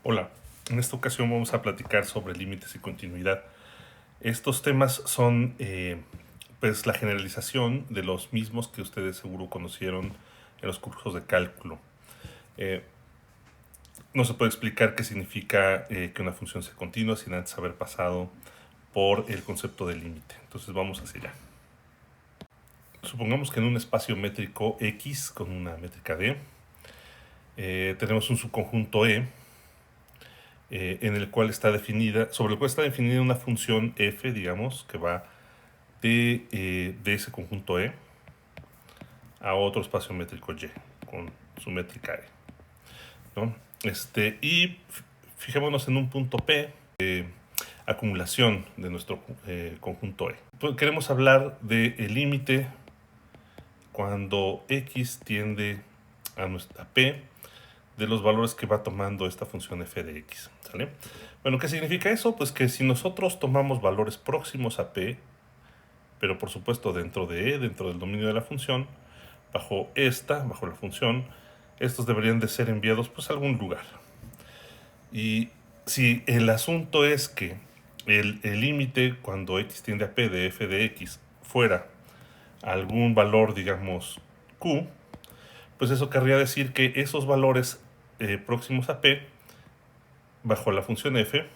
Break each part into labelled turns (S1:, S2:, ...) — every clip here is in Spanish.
S1: Hola, en esta ocasión vamos a platicar sobre límites y continuidad. Estos temas son pues la generalización de los mismos que ustedes seguro conocieron en los cursos de cálculo. Eh, no se puede explicar qué significa que una función sea continua sin antes haber pasado por el concepto de límite. Entonces vamos hacia allá. Supongamos que en un espacio métrico X con una métrica D tenemos un subconjunto en el cual está definida, sobre el cual está definida una función f, digamos, que va de ese conjunto E a otro espacio métrico Y, con su métrica E, ¿no? Y fijémonos en un punto P, acumulación de nuestro conjunto E. Pues queremos hablar del límite cuando X tiende a nuestra P de los valores que va tomando esta función f de x, ¿sale? Bueno, ¿qué significa eso? Pues que si nosotros tomamos valores próximos a p, pero por supuesto dentro de e, dentro del dominio de la función, bajo la función, estos deberían de ser enviados pues a algún lugar. Y si el asunto es que el límite cuando x tiende a p de f de x fuera algún valor, digamos, q, pues eso querría decir que esos valores próximos a p, bajo la función f,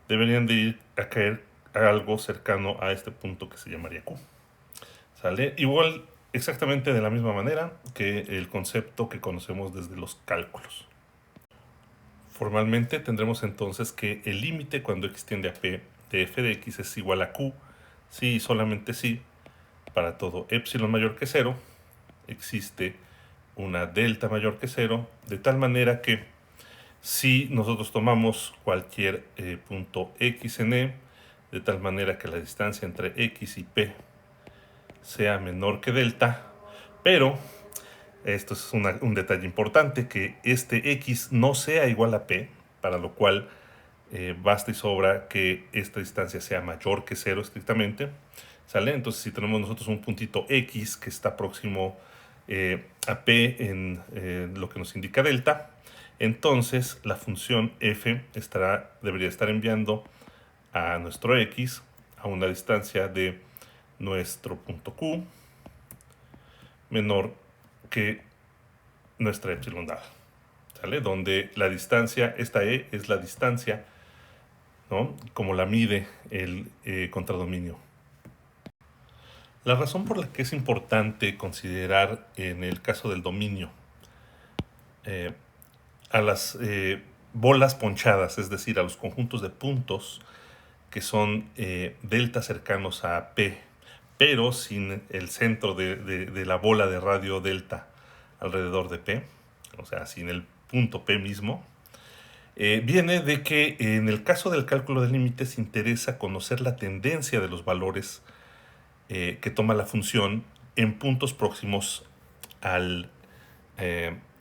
S1: deberían de ir a caer a algo cercano a este punto que se llamaría q. ¿Sale? Igual, exactamente de la misma manera que el concepto que conocemos desde los cálculos. Formalmente tendremos entonces que el límite cuando x tiende a p de f de x es igual a q, si y solamente si, para todo epsilon mayor que 0, existe una delta mayor que 0, de tal manera que si nosotros tomamos cualquier punto x en E, de tal manera que la distancia entre x y p sea menor que delta, pero esto es un detalle importante, que este x no sea igual a p, para lo cual basta y sobra que esta distancia sea mayor que 0 estrictamente, ¿sale? Entonces si tenemos nosotros un puntito x que está próximo a p en lo que nos indica delta, entonces la función f debería estar enviando a nuestro x a una distancia de nuestro punto q menor que nuestra epsilon dada, ¿sale? Donde la distancia, esta e es la distancia, ¿no?, como la mide el contradominio. La razón por la que es importante considerar en el caso del dominio a las bolas ponchadas, es decir, a los conjuntos de puntos que son delta cercanos a P, pero sin el centro de la bola de radio delta alrededor de P, o sea, sin el punto P mismo, viene de que en el caso del cálculo de límites interesa conocer la tendencia de los valores que toma la función en puntos próximos al,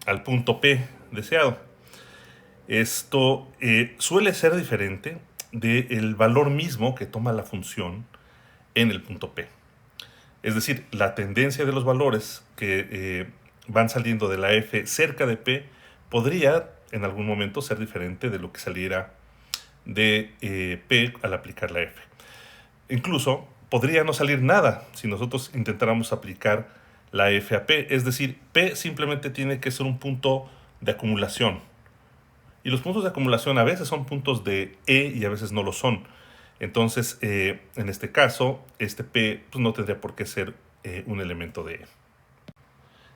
S1: al punto P deseado. Esto suele ser diferente del valor mismo que toma la función en el punto P. Es decir, la tendencia de los valores que van saliendo de la f cerca de P podría en algún momento ser diferente de lo que saliera de P al aplicar la f. Incluso podría no salir nada si nosotros intentáramos aplicar la f a P. Es decir, P simplemente tiene que ser un punto de acumulación. Y los puntos de acumulación a veces son puntos de E y a veces no lo son. Entonces, en este caso, este P pues, no tendría por qué ser un elemento de E.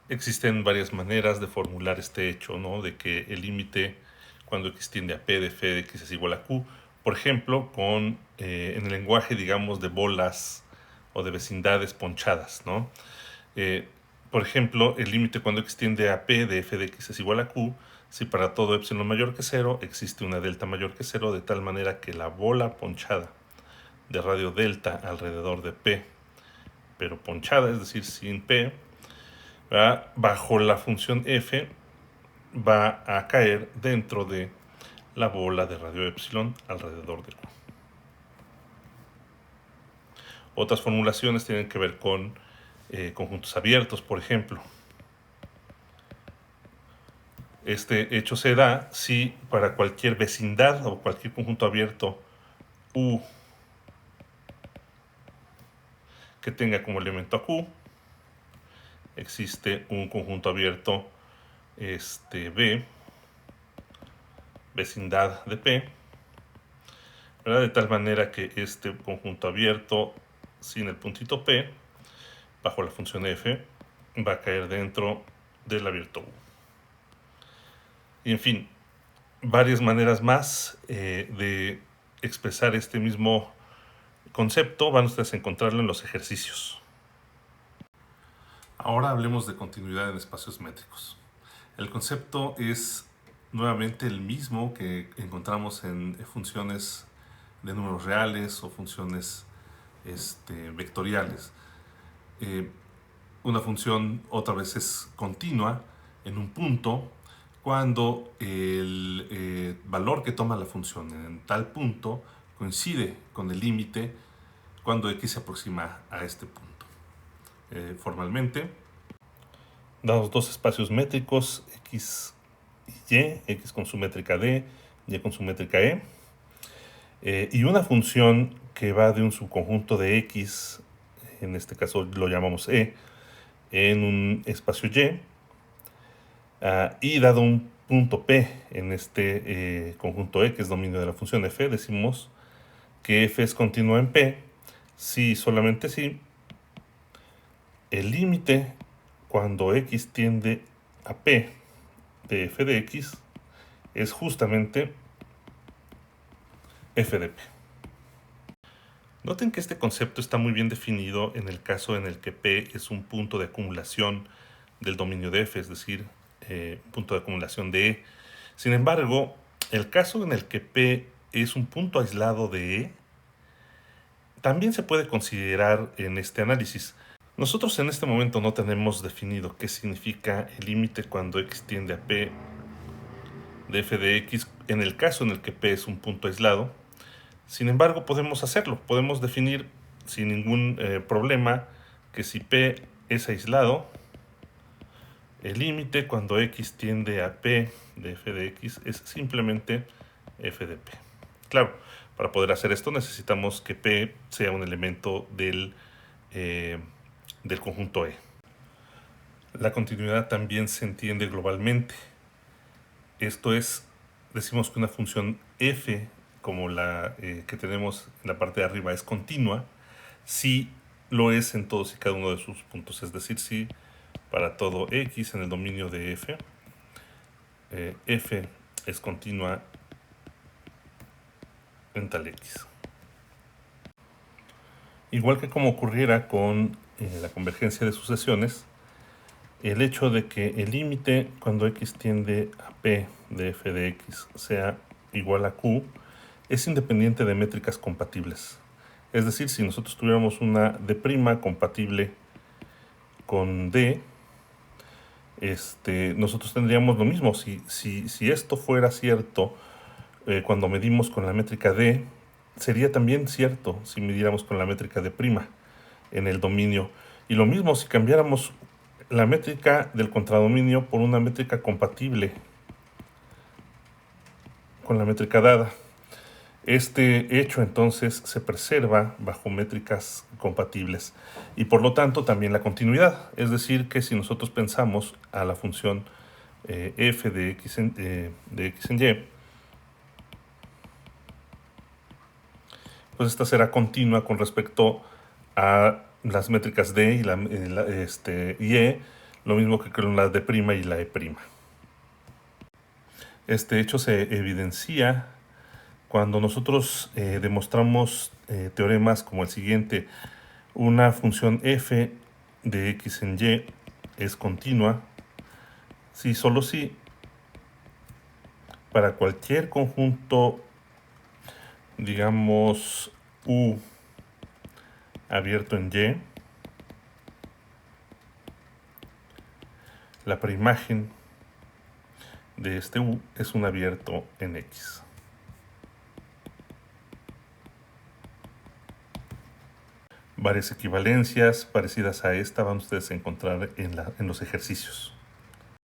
S1: Existen varias maneras de formular este hecho, ¿no?, de que el límite cuando x tiende a P de f de x es igual a q. Por ejemplo, en el lenguaje, digamos, de bolas o de vecindades ponchadas, ¿no? Por ejemplo, el límite cuando x tiende a P de f de x es igual a q, si para todo epsilon mayor que 0 existe una delta mayor que 0, de tal manera que la bola ponchada de radio delta alrededor de P, pero ponchada, es decir, sin P, bajo la función f, va a caer dentro de la bola de radio epsilon alrededor de Q. Otras formulaciones tienen que ver con conjuntos abiertos, por ejemplo. Este hecho se da si para cualquier vecindad o cualquier conjunto abierto U que tenga como elemento a Q, existe un conjunto abierto B, vecindad de P, ¿verdad? De tal manera que este conjunto abierto sin el puntito P, bajo la función f, va a caer dentro del abierto U. Y en fin, varias maneras más de expresar este mismo concepto van ustedes a encontrarlo en los ejercicios. Ahora hablemos de continuidad en espacios métricos. El concepto es nuevamente el mismo que encontramos en funciones de números reales o funciones vectoriales. Una función otra vez es continua en un punto cuando el valor que toma la función en tal punto coincide con el límite cuando x se aproxima a este punto. Formalmente, dados dos espacios métricos x y y, x con su métrica d, y con su métrica e, y una función que va de un subconjunto de x, en este caso lo llamamos e, en un espacio y, y dado un punto p en este conjunto e, que es dominio de la función f, decimos que f es continua en p si solamente si el límite cuando x tiende a p de f de x es justamente f de p. Noten que este concepto está muy bien definido en el caso en el que p es un punto de acumulación del dominio de f, es decir, punto de acumulación de e. Sin embargo, el caso en el que p es un punto aislado de e también se puede considerar en este análisis. Nosotros en este momento no tenemos definido qué significa el límite cuando x tiende a p de f de x en el caso en el que p es un punto aislado. Sin embargo, podemos hacerlo. Podemos definir sin ningún problema que si p es aislado, el límite cuando x tiende a p de f de x es simplemente f de p. Claro, para poder hacer esto necesitamos que p sea un elemento del conjunto E. La continuidad también se entiende globalmente. Esto es, decimos que una función f, como la que tenemos en la parte de arriba, es continua, si lo es en todos y cada uno de sus puntos. Es decir, si para todo x en el dominio de f, f es continua en tal x. Igual que como ocurriera con la convergencia de sucesiones, el hecho de que el límite cuando x tiende a p de f de x sea igual a q es independiente de métricas compatibles. Es decir, si nosotros tuviéramos una d' compatible con d, nosotros tendríamos lo mismo. Si esto fuera cierto cuando medimos con la métrica d, sería también cierto si midiéramos con la métrica d' en el dominio. Y lo mismo si cambiáramos la métrica del contradominio por una métrica compatible con la métrica dada. Este hecho entonces se preserva bajo métricas compatibles y por lo tanto también la continuidad. Es decir, que si nosotros pensamos a la función f de x en y, pues esta será continua con respecto a las métricas d y e, lo mismo que con la d' y la e'. Este hecho se evidencia cuando nosotros demostramos teoremas como el siguiente. Una función f de x en y es continua si solo si para cualquier conjunto, digamos, u abierto en y, la preimagen de este u es un abierto en x. Varias equivalencias parecidas a esta van ustedes a encontrar en los ejercicios.